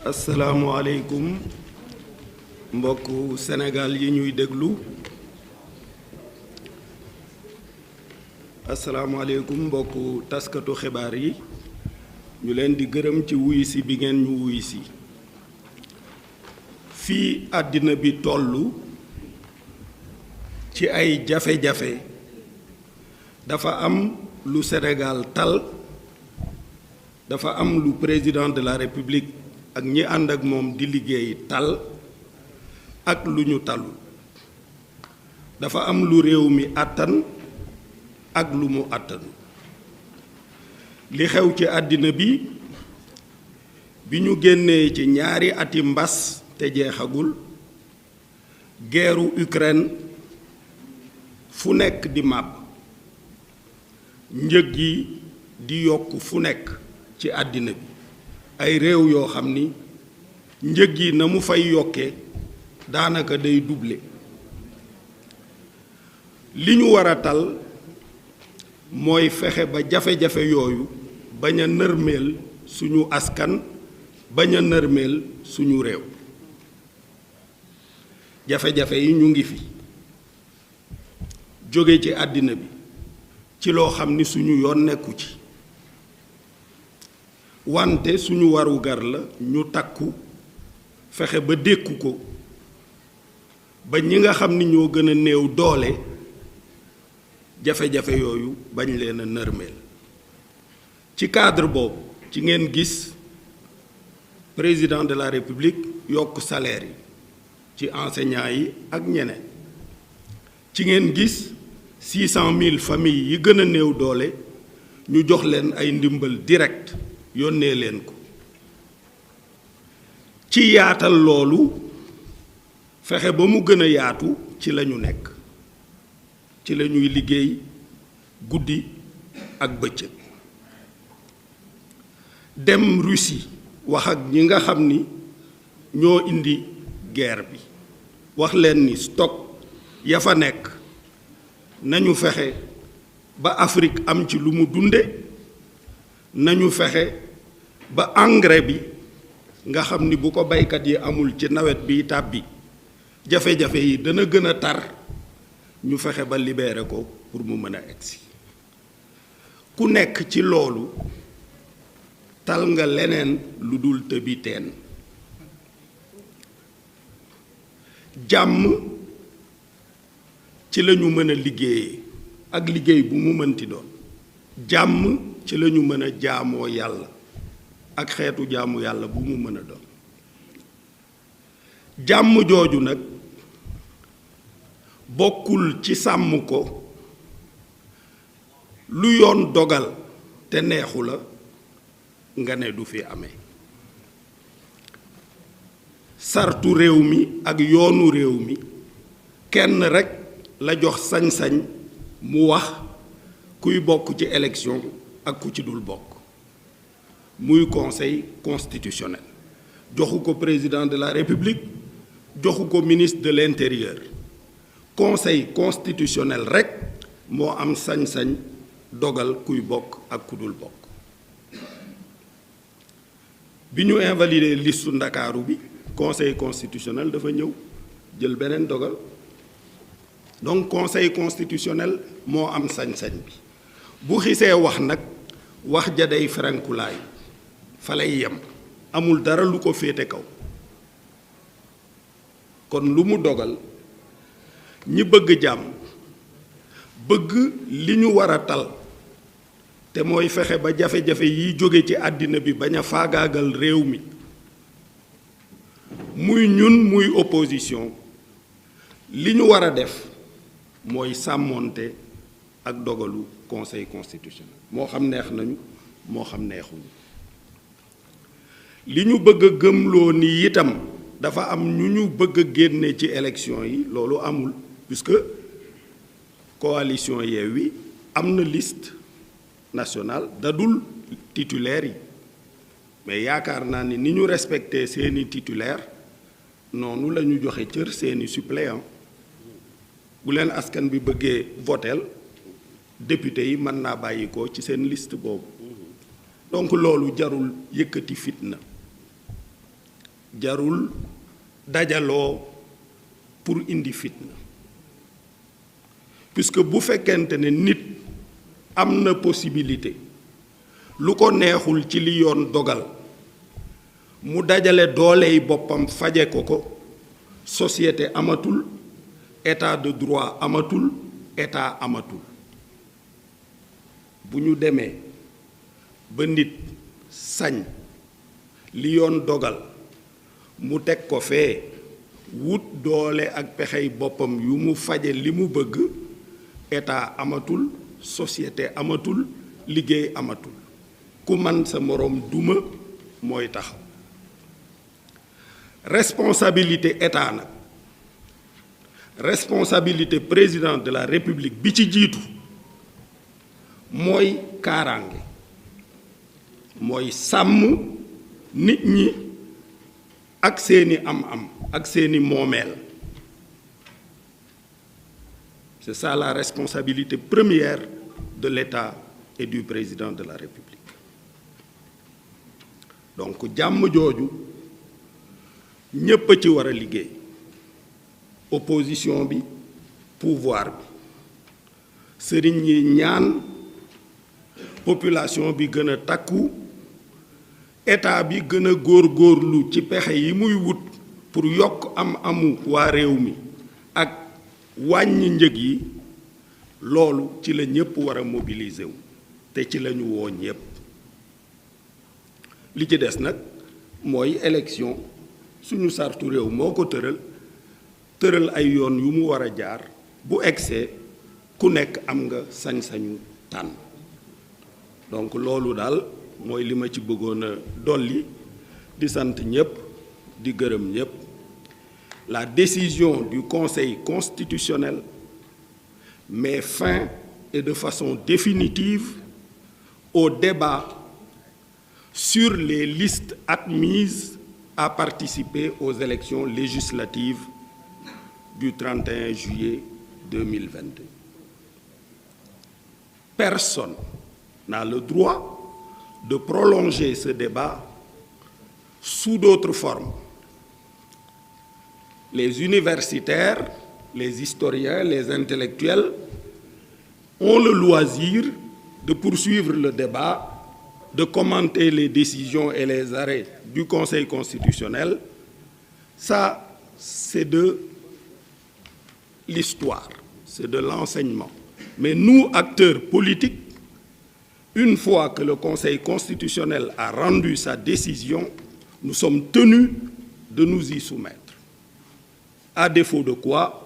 asalaamualeykum mbokku Sénégal yi ñuy déglu asalaamualeykum mbokku taskatu xibaar yi ñu leen di gërëm ci wuyu si bi ngeen ñu wuyu si fii àddina bi tollu ci ay jafe-jafe dafa am lu Sénégal tal dafa am lu président de la République ak ñi ànd ak moom di liggéey tal ak lu ñu talul dafa am lu réew mi àttan ak lu mu àttanu li xew ci àddina bi ñu génnee ci ñaari ati mbas te jeexagul guerru Ukraine fu nekk di màbb njëg yi di yokk fu nekk ci àddina bi ay réew yoo xam ni njëg yi na mu fay yokkee daanaka day doublé li ñu war a tal mooy fexe ba jafe-jafe yooyu bañ a nërmeel suñu askan bañ a nërmeel suñu réew jafe-jafe yi ñu ngi fi jóge ci àddina bi ci loo xam ni suñu yoon nekku ci wante suñu warugar la ñu takku fexe ba dékku ko ba ñi nga xam ni ñoo gën a néew doole jafe-jafe yooyu bañ leen a nërmeel ci cadre boobu ci ngeen gis président de la République yokk salaire yi ci enseignants yi ak ñeneen ci ngeen gis 600 000 familles yi gën a néew doole ñu jox leen ay ndimbal direct yónnee leen ko ci yaatal loolu fexe ba mu gën a yaatu ci la ñu nekk ci la ñuy liggéey guddi ak bëccëg dem Russie wax ak ñi nga xam ni ñoo indi guerre bi wax leen ni stock ya fa nekk nañu fexe ba Afrique am ci lu mu dunde nañu fexe ba engrais bi nga xam ni bu ko baykat yi amul ci nawet bi tàbbi jafe-jafe yi dana gën a tar ñu fexe ba libérer ko pour mu mën a egsi ku nekk ci loolu tal nga leneen lu dul tëbi teen jàmm ci lañu mën a liggéeyee ak liggéey bu mu mënti doon jàmm ci lañu mën a jaamoo yàlla ak xeetu jaamu yàlla bu mu mën a doon jàmm jooju nag bokkul ci sàmm ko lu yoon dogal te neexu la nga ne du fi amee sartu réew mi ak yoonu réew mi kenn rekk la jox sañ-sañ mu wax kuy bokk ci élection ak ku ci dul bokk muy conseil constitutionnel joxu ko président de la république joxu ko ministre de l'intérieur conseil constitutionnel rekk moo am sañ-sañ dogal kuy bokk ak ku dul bokk bi ñu invalider listu Ndakaaru bi conseil constitutionnel dafa ñëw jël beneen dogal donc conseil constitutionnel moo am sañ-sañ bi bu xisee wax nag wax ja day ferenkulaay fa lay yem amul dara lu ko féete kaw kon lu mu dogal ñi bëgg jàmm bëgg li ñu war a tal te mooy fexe ba jafe-jafe yi jóge ci àddina bi bañ a faagaagal réew mi muy ñun muy opposition li ñu war a def mooy sàmmoonte ak dogalu conseil constitutionnel moo xam neex nañu moo xam neexuñu li ñu bëgg a gëmloo ni itam dafa am ñu bëgg a génne ci élection yi loolu amul puisque coalition Yewwi am na liste nationale dadul titulaire yi mais yaakaar naa ni ñu respecté seeni titulaire noonu la ñu joxe cër seeni suppléant bu leen askan bi bëggee voteel député yi mën naa bàyyi ko ci seen liste boobu donc loolu jarul yëkkati fitna jarul dajaloo pour indi fitna puisque bu fekkente ne nit am na possibilité lu ko neexul ci li yoon dogal mu dajale dooley boppam faje ko société amatul état de droit amatul état amatul bu ñu demee ba nit sañ li yoon dogal mu teg ko fee wut doole ak pexey boppam yu mu faje li mu bëgg état amatul société amatul liggéey amatul ku man sa moroom duma mooy taxaw responsabilité état nag responsabilité président de la république bi ci jiitu mooy kaaraange mooy sàmm nit ñi ak seeni am-am ak seeni moomeel c'est ça la responsabilité première de l'État et du président de la République donc jàmm jooju ñépp a ci war a liggéey opposition bi pouvoir bi sëriñ yi ñaan population bi gën a takku état bi gën a góorgóorlu ci pexe yi muy wut pour yokk am-amu waa réew mi ak wàññi njëg yi loolu ci la ñépp war a mobiliser wu te ci la ñu woo ñépp li ci des nag mooy élection suñu sartu réew moo ko tëral ay yoon yu mu war a jaar bu egsee ku nekk am nga sañ-sañu tànn donc loolu daal mooy li ma ci bëggoon a dolli di sant ñépp di gërëm ñépp la décision du Conseil constitutionnel met fin et de façon définitive au débat sur les listes admises à participer aux élections législatives du 31 juillet 2022. Personne n'a le droit de prolonger ce débat sous d'autres formes. Les universitaires, les historiens, les intellectuels ont le loisir de poursuivre le débat, de commenter les décisions et les arrêts du Conseil constitutionnel. Ça, c'est de l'histoire, c'est de l'enseignement. Mais nous, acteurs politiques, une fois que le Conseil constitutionnel a rendu sa décision, nous sommes tenus de nous y soumettre. À défaut de quoi,